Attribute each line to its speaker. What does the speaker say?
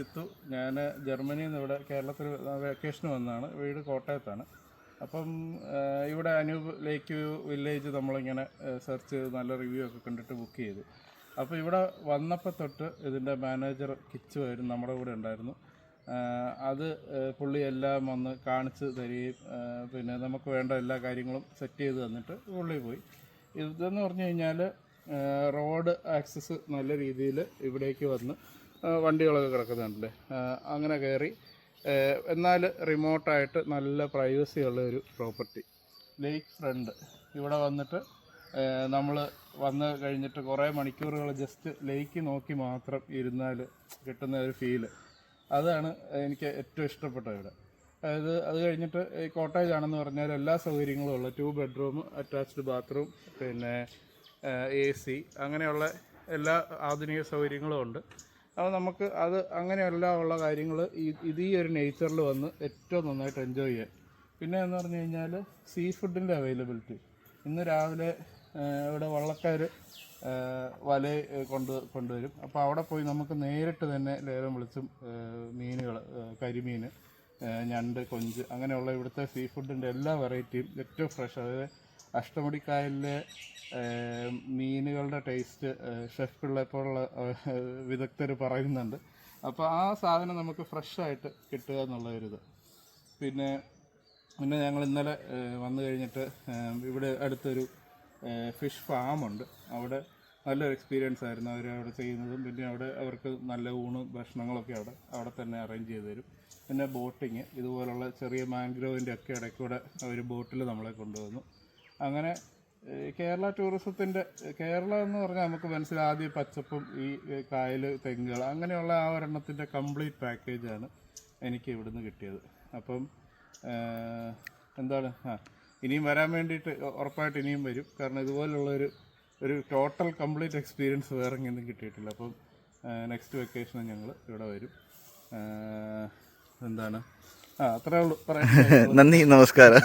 Speaker 1: ജിത്തു. ഞാൻ ജർമ്മനിയിൽ നിന്ന് ഇവിടെ കേരളത്തിൽ വെക്കേഷന് വന്നതാണ്. വീട് കോട്ടയത്താണ്. അപ്പം ഇവിടെ അനൂപ് ലേക്ക് വ്യൂ വില്ലേജ് നമ്മളിങ്ങനെ സെർച്ച് ചെയ്ത് നല്ല റിവ്യൂ ഒക്കെ കണ്ടിട്ട് ബുക്ക് ചെയ്തു. അപ്പോൾ ഇവിടെ വന്നപ്പോൾ തൊട്ട് ഇതിൻ്റെ മാനേജർ കിച്ചുവായിരുന്നു നമ്മുടെ കൂടെ ഉണ്ടായിരുന്നു. അത് പുള്ളി എല്ലാം വന്ന് കാണിച്ച് തരികയും പിന്നെ നമുക്ക് വേണ്ട എല്ലാ കാര്യങ്ങളും സെറ്റ് ചെയ്ത് തന്നിട്ട് പുള്ളി പോയി. ഇതെന്ന് പറഞ്ഞു കഴിഞ്ഞാൽ റോഡ് ആക്സസ് നല്ല രീതിയിൽ ഇവിടേക്ക് വന്ന് വണ്ടികളൊക്കെ കിടക്കുന്നുണ്ടല്ലേ, അങ്ങനെ കയറി. എന്നാൽ റിമോട്ടായിട്ട് നല്ല പ്രൈവസി ഉള്ള ഒരു പ്രോപ്പർട്ടി. ലേക്ക് ഫ്രണ്ട് ഇവിടെ വന്നിട്ട് നമ്മൾ വന്ന് കഴിഞ്ഞിട്ട് കുറേ മണിക്കൂറുകൾ ജസ്റ്റ് ലേക്ക് നോക്കി മാത്രം ഇരുന്നാൽ കിട്ടുന്ന ഒരു ഫീല്, അതാണ് എനിക്ക് ഏറ്റവും ഇഷ്ടപ്പെട്ടത് ഇവിടെ. അതായത് അത് കഴിഞ്ഞിട്ട് ഈ കോട്ടേജ് ആണെന്ന് പറഞ്ഞാൽ എല്ലാ സൗകര്യങ്ങളും ഉള്ള 2 ബെഡ്റൂം, അറ്റാച്ച്ഡ് ബാത്റൂം, പിന്നെ AC, അങ്ങനെയുള്ള എല്ലാ ആധുനിക സൗകര്യങ്ങളും ഉണ്ട്. അപ്പോൾ നമുക്ക് അത് അങ്ങനെയെല്ലാം ഉള്ള കാര്യങ്ങൾ ഈ ഒരു നേച്ചറിൽ വന്ന് ഏറ്റവും നന്നായിട്ട് എൻജോയ് ചെയ്യാൻ. പിന്നെ എന്ന് പറഞ്ഞു കഴിഞ്ഞാൽ സീ ഫുഡിൻ്റെ അവൈലബിലിറ്റി. ഇന്ന് രാവിലെ ഇവിടെ വള്ളക്കാർ വല കൊണ്ടുവരും. അപ്പോൾ അവിടെ പോയി നമുക്ക് നേരിട്ട് തന്നെ ലേലം വിളിച്ചും മീനുകൾ, കരിമീൻ, ഞണ്ട്, കൊഞ്ച്, അങ്ങനെയുള്ള ഇവിടുത്തെ സീ ഫുഡിൻ്റെ എല്ലാ വെറൈറ്റിയും ഏറ്റവും ഫ്രഷ്. അതായത് അഷ്ടമുടിക്കായലിലെ മീനുകളുടെ ടേസ്റ്റ് ഷെഫ് പിള്ളേപ്പോലുള്ള വിദഗ്ധർ പറയുന്നുണ്ട്. അപ്പോൾ ആ സാധനം നമുക്ക് ഫ്രഷായിട്ട് കിട്ടുക എന്നുള്ള ഒരിത്. പിന്നെ ഞങ്ങൾ ഇന്നലെ വന്നു കഴിഞ്ഞിട്ട് ഇവിടെ അടുത്തൊരു ഫിഷ് ഫാമുണ്ട്. അവിടെ നല്ലൊരു എക്സ്പീരിയൻസ് ആയിരുന്നു അവരവിടെ ചെയ്യുന്നതും. പിന്നെ അവിടെ അവർക്ക് നല്ല ഊണും ഭക്ഷണങ്ങളൊക്കെ അവിടെ തന്നെ അറേഞ്ച് ചെയ്ത് തരും. പിന്നെ ബോട്ടിങ്, ഇതുപോലുള്ള ചെറിയ മാംഗ്രോവിൻ്റെ ഒക്കെ ഇടയ്ക്കൂടെ അവർ ബോട്ടിൽ നമ്മളെ കൊണ്ടുവന്നു. അങ്ങനെ കേരള ടൂറിസത്തിൻ്റെ കേരളം എന്ന് പറഞ്ഞാൽ നമുക്ക് മനസ്സിലായി ആദ്യം പച്ചപ്പും ഈ കായൽ, തെങ്ങുകൾ, അങ്ങനെയുള്ള ആ ഒരെണ്ണത്തിൻ്റെ കംപ്ലീറ്റ് പാക്കേജാണ് എനിക്ക് ഇവിടുന്ന് കിട്ടിയത്. അപ്പം എന്താണ് ഇനിയും വരാൻ വേണ്ടിയിട്ട് ഉറപ്പായിട്ട് ഇനിയും വരും. കാരണം ഇതുപോലുള്ളൊരു ടോട്ടൽ കംപ്ലീറ്റ് എക്സ്പീരിയൻസ് വേറെ എങ്ങനെയും കിട്ടിയിട്ടില്ല. അപ്പം നെക്സ്റ്റ് വെക്കേഷന് ഞങ്ങൾ ഇവിടെ വരും. എന്താണ് അത്രേ ഉള്ളൂ പറയാൻ.
Speaker 2: നന്ദി, നമസ്കാരം.